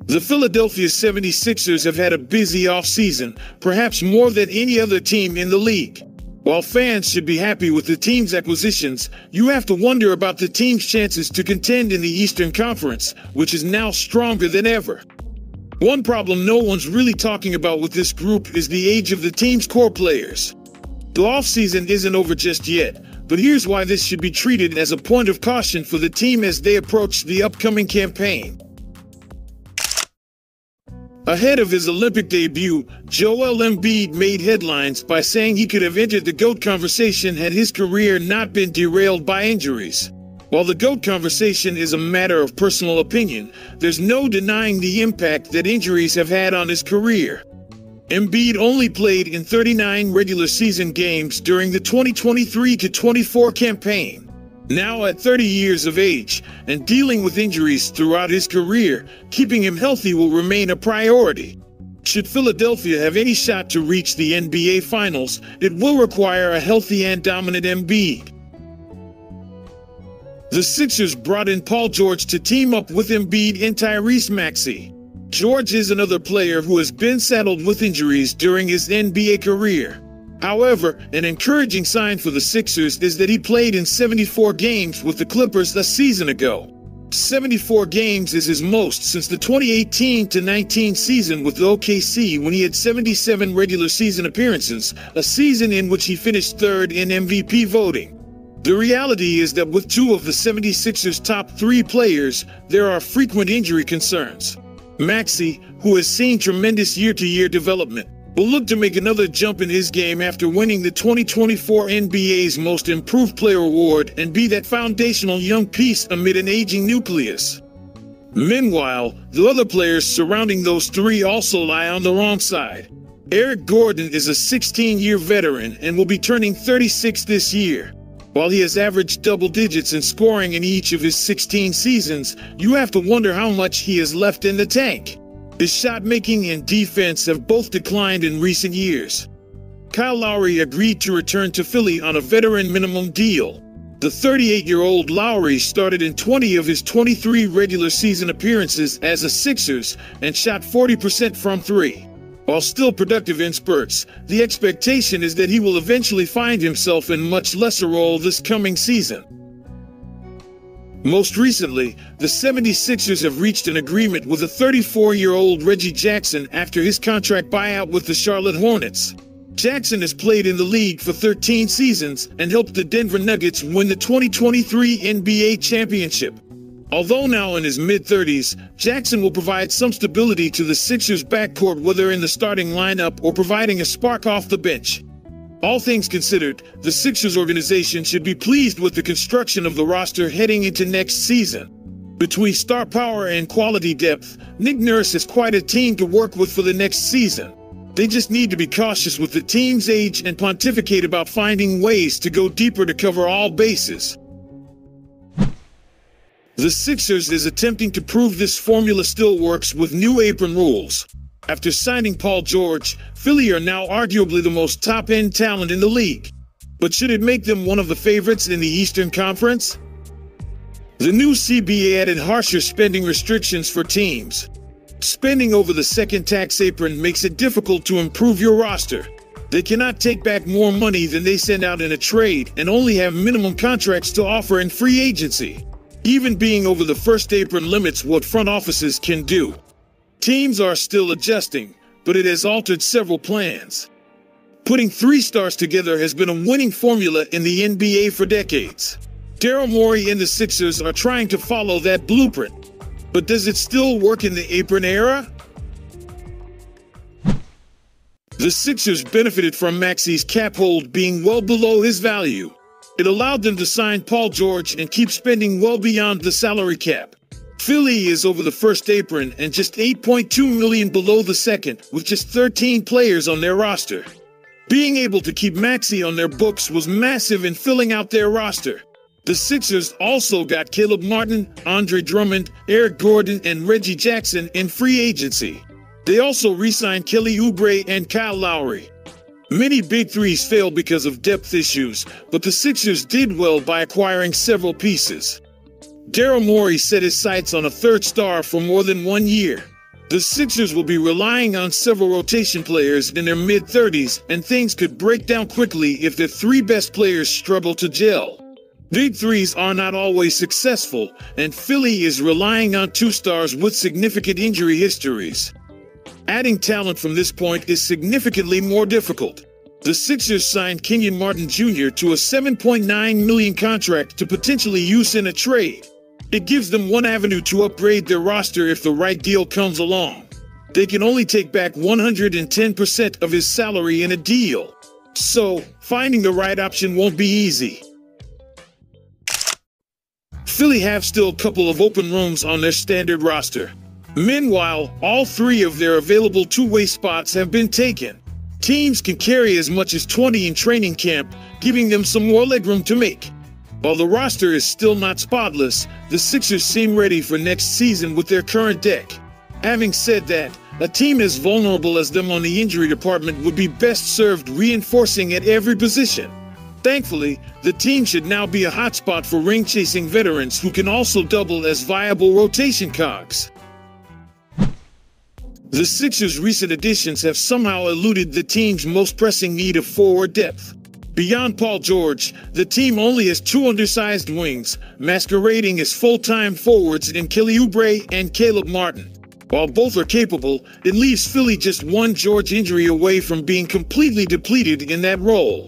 The Philadelphia 76ers have had a busy offseason, perhaps more than any other team in the league. While fans should be happy with the team's acquisitions, you have to wonder about the team's chances to contend in the Eastern Conference, which is now stronger than ever. One problem no one's really talking about with this group is the age of the team's core players. The offseason isn't over just yet, but here's why this should be treated as a point of caution for the team as they approach the upcoming campaign. Ahead of his Olympic debut, Joel Embiid made headlines by saying he could have entered the GOAT conversation had his career not been derailed by injuries. While the GOAT conversation is a matter of personal opinion, there's no denying the impact that injuries have had on his career. Embiid only played in 39 regular season games during the 2023-24 campaign. Now at 30 years of age and dealing with injuries throughout his career, keeping him healthy will remain a priority. Should Philadelphia have any shot to reach the NBA Finals, it will require a healthy and dominant Embiid. The Sixers brought in Paul George to team up with Embiid and Tyrese Maxey. George is another player who has been saddled with injuries during his NBA career. However, an encouraging sign for the Sixers is that he played in 74 games with the Clippers a season ago. 74 games is his most since the 2018-19 season with OKC when he had 77 regular season appearances, a season in which he finished third in MVP voting. The reality is that with two of the 76ers' top three players, there are frequent injury concerns. Maxey, who has seen tremendous year-to-year development, will look to make another jump in his game after winning the 2024 NBA's Most Improved Player award and be that foundational young piece amid an aging nucleus. Meanwhile, the other players surrounding those three also lie on the wrong side. Eric Gordon is a 16-year veteran and will be turning 36 this year. While he has averaged double digits in scoring in each of his 16 seasons, you have to wonder how much he has left in the tank. His shot making and defense have both declined in recent years. Kyle Lowry agreed to return to Philly on a veteran minimum deal. The 38-year-old Lowry started in 20 of his 23 regular season appearances as a Sixers and shot 40% from three. While still productive in spurts, the expectation is that he will eventually find himself in much lesser role this coming season. Most recently, the 76ers have reached an agreement with a 34-year-old Reggie Jackson after his contract buyout with the Charlotte Hornets. Jackson has played in the league for 13 seasons and helped the Denver Nuggets win the 2023 NBA championship. Although now in his mid-30s, Jackson will provide some stability to the Sixers' backcourt whether in the starting lineup or providing a spark off the bench. All things considered, the Sixers organization should be pleased with the construction of the roster heading into next season. Between star power and quality depth, Nick Nurse has quite a team to work with for the next season. They just need to be cautious with the team's age and pontificate about finding ways to go deeper to cover all bases. The Sixers is attempting to prove this formula still works with new apron rules. After signing Paul George, Philly are now arguably the most top-end talent in the league. But should it make them one of the favorites in the Eastern Conference? The new CBA added harsher spending restrictions for teams. Spending over the second tax apron makes it difficult to improve your roster. They cannot take back more money than they send out in a trade and only have minimum contracts to offer in free agency. Even being over the first apron limits what front offices can do. Teams are still adjusting, but it has altered several plans. Putting three stars together has been a winning formula in the NBA for decades. Daryl Morey and the Sixers are trying to follow that blueprint. But does it still work in the apron era? The Sixers benefited from Maxey's cap hold being well below his value. It allowed them to sign Paul George and keep spending well beyond the salary cap. Philly is over the first apron and just $8.2 million below the second, with just 13 players on their roster. Being able to keep Maxey on their books was massive in filling out their roster. The Sixers also got Caleb Martin, Andre Drummond, Eric Gordon, and Reggie Jackson in free agency. They also re-signed Kelly Oubre and Kyle Lowry. Many big threes failed because of depth issues, but the Sixers did well by acquiring several pieces. Daryl Morey set his sights on a third star for more than 1 year. The Sixers will be relying on several rotation players in their mid-30s, and things could break down quickly if their three best players struggle to gel. Big threes are not always successful, and Philly is relying on two stars with significant injury histories. Adding talent from this point is significantly more difficult. The Sixers signed Kenyon Martin Jr. to a $7.9 million contract to potentially use in a trade. It gives them one avenue to upgrade their roster if the right deal comes along. They can only take back 110% of his salary in a deal. So, finding the right option won't be easy. Philly have still a couple of open rooms on their standard roster. Meanwhile, all three of their available two-way spots have been taken. Teams can carry as much as 20 in training camp, giving them some more legroom to make. While the roster is still not spotless, the Sixers seem ready for next season with their current deck. Having said that, a team as vulnerable as them on the injury department would be best served reinforcing at every position. Thankfully, the team should now be a hotspot for ring-chasing veterans who can also double as viable rotation cogs. The Sixers' recent additions have somehow eluded the team's most pressing need of forward depth. Beyond Paul George, the team only has two undersized wings, masquerading as full-time forwards in Kelly Oubre and Caleb Martin. While both are capable, it leaves Philly just one George injury away from being completely depleted in that role.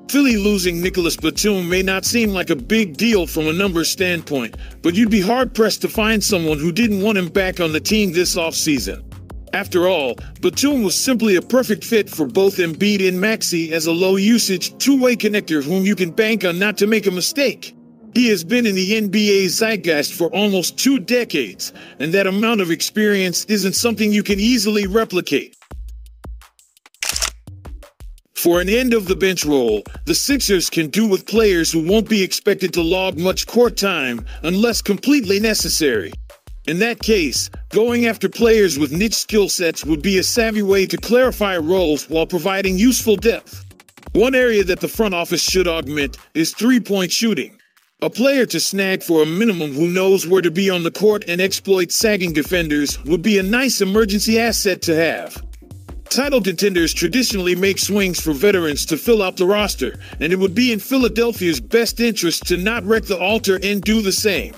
Philly losing Nicholas Batum may not seem like a big deal from a numbers standpoint, but you'd be hard-pressed to find someone who didn't want him back on the team this offseason. After all, Batum was simply a perfect fit for both Embiid and Maxey as a low-usage, two-way connector whom you can bank on not to make a mistake. He has been in the NBA's zeitgeist for almost 2 decades, and that amount of experience isn't something you can easily replicate. For an end-of-the-bench role, the Sixers can do with players who won't be expected to log much court time unless completely necessary. In that case, going after players with niche skill sets would be a savvy way to clarify roles while providing useful depth. One area that the front office should augment is three-point shooting. A player to snag for a minimum who knows where to be on the court and exploit sagging defenders would be a nice emergency asset to have. Title contenders traditionally make swings for veterans to fill out the roster, and it would be in Philadelphia's best interest to not wreck the altar and do the same.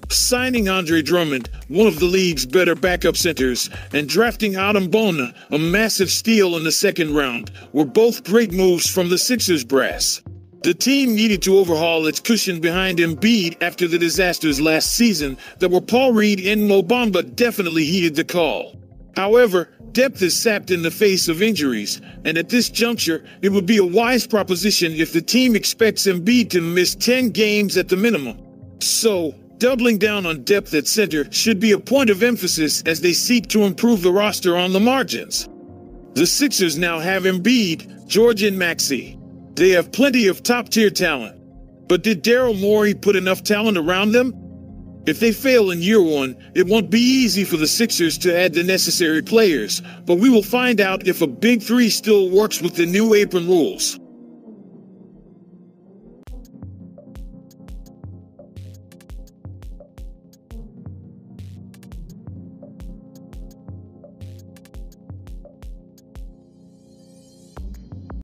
Signing Andre Drummond, one of the league's better backup centers, and drafting Adam Bona, a massive steal in the second round, were both great moves from the Sixers brass. The team needed to overhaul its cushion behind Embiid after the disasters last season that were Paul Reed and Mo Bamba definitely heeded the call. However, depth is sapped in the face of injuries, and at this juncture, it would be a wise proposition if the team expects Embiid to miss 10 games at the minimum. So, doubling down on depth at center should be a point of emphasis as they seek to improve the roster on the margins. The Sixers now have Embiid, George, and Maxey. They have plenty of top-tier talent. But did Daryl Morey put enough talent around them? If they fail in year one, it won't be easy for the Sixers to add the necessary players, but we will find out if a big three still works with the new apron rules.